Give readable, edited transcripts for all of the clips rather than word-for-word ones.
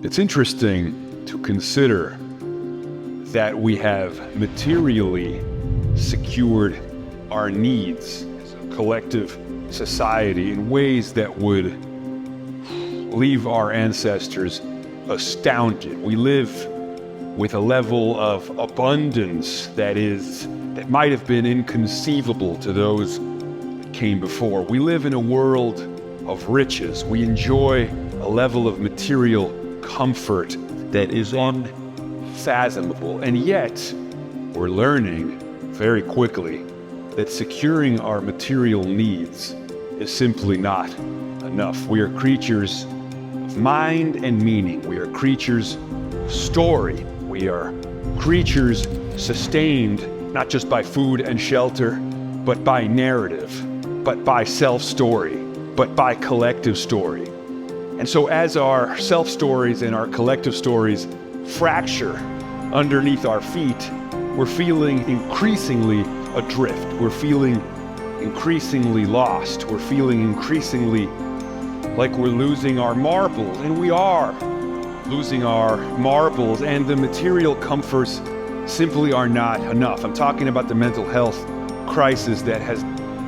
It's interesting to consider that we have materially secured our needs as a collective society in ways that would leave our ancestors astounded. We live with a level of abundance that might have been inconceivable to those that came before. We live in a world of riches. We enjoy a level of material comfort that is unfathomable. And yet, we're learning very quickly that securing our material needs is simply not enough. We are creatures of mind and meaning. We are creatures of story. We are creatures sustained not just by food and shelter, but by narrative, but by self-story, but by collective story. And so as our self-stories and our collective stories fracture underneath our feet, we're feeling increasingly adrift. We're feeling increasingly lost. We're feeling increasingly like we're losing our marbles, and we are losing our marbles, and the material comforts simply are not enough. I'm talking about the mental health crisis that has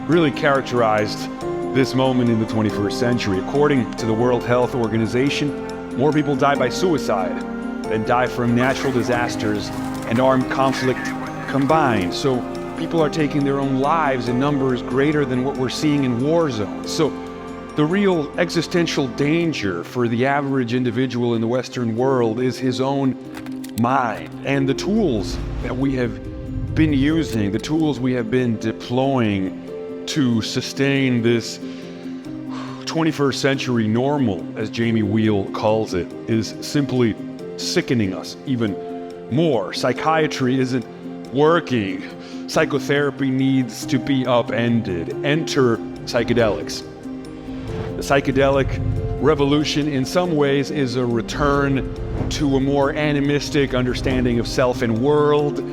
really characterized this moment in the 21st century. According to the World Health Organization, more people die by suicide than die from natural disasters and armed conflict combined. So people are taking their own lives in numbers greater than what we're seeing in war zones. So the real existential danger for the average individual in the Western world is his own mind. And the tools that we have been using, the tools we have been deploying to sustain this 21st century normal, as Jamie Wheal calls it, is simply sickening us even more. Psychiatry isn't working. Psychotherapy needs to be upended. Enter psychedelics. The psychedelic revolution in some ways is a return to a more animistic understanding of self and world,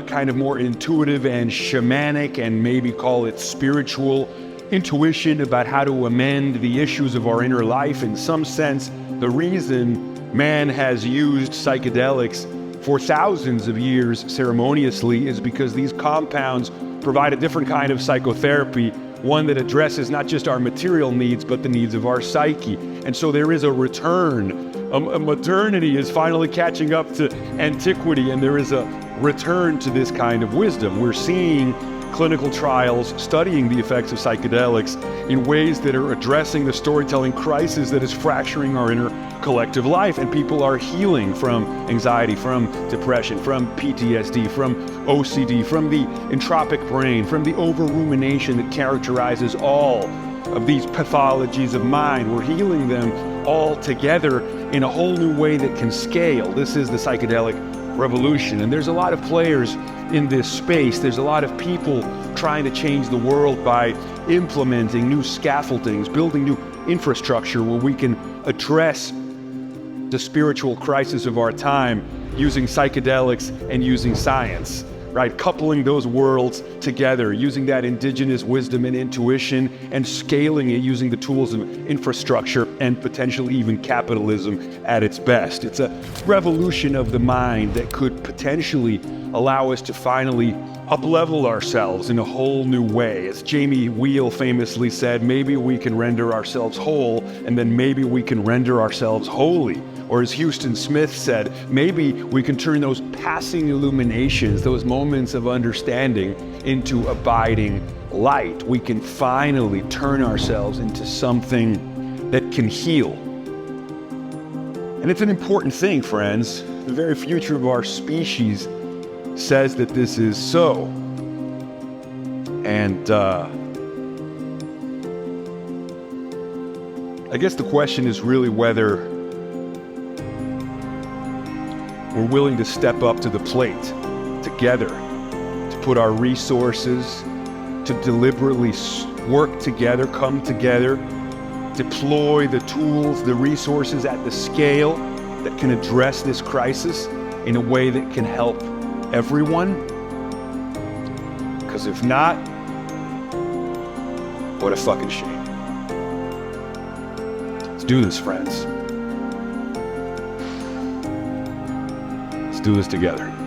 kind of more intuitive and shamanic, and maybe call it spiritual intuition about how to amend the issues of our inner life. In some sense, the reason man has used psychedelics for thousands of years ceremoniously is because these compounds provide a different kind of psychotherapy, one that addresses not just our material needs, but the needs of our psyche. And so there is a return. Modernity is finally catching up to antiquity, and there is a return to this kind of wisdom. We're seeing clinical trials studying the effects of psychedelics in ways that are addressing the storytelling crisis that is fracturing our inner collective life. And people are healing from anxiety, from depression, from PTSD, from OCD, from the entropic brain, from the over-rumination that characterizes all of these pathologies of mind. We're healing them all together in a whole new way that can scale. This is the psychedelic revolution. And there's a lot of players in this space. There's a lot of people trying to change the world by implementing new scaffoldings, building new infrastructure where we can address the spiritual crisis of our time using psychedelics and using science, right? Coupling those worlds together, using that indigenous wisdom and intuition and scaling it using the tools of infrastructure and potentially even capitalism at its best. It's a revolution of the mind that could potentially allow us to finally up-level ourselves in a whole new way. As Jamie Wheal famously said, maybe we can render ourselves whole, and then maybe we can render ourselves holy. Or as Houston Smith said, maybe we can turn those passing illuminations, those moments of understanding, into abiding light. We can finally turn ourselves into something that can heal. And it's an important thing, friends. The very future of our species says that this is so. And I guess the question is really whether we're willing to step up to the plate together, to put our resources, to deliberately work together, come together, deploy the tools, the resources at the scale that can address this crisis in a way that can help everyone. Because if not, what a fucking shame. Let's do this, friends. Let's do this together.